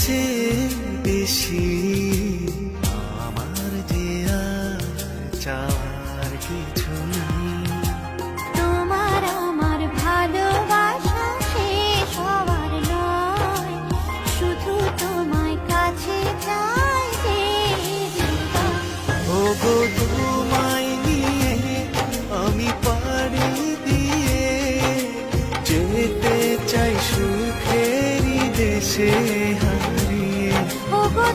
চেয়ে বেশি আমার যে আর চাওয়ার কিছু নেই। তোমার আমার ভালোবাসা শেষ হওয়ার নয়, শুধু তোমায় কাছে চাই যে জীবন। ওগো তোমায় নিয়ে আমি পাড়ি দিয়ে যেতে চাই সুখেরই দেশে হারিয়ে। ওগো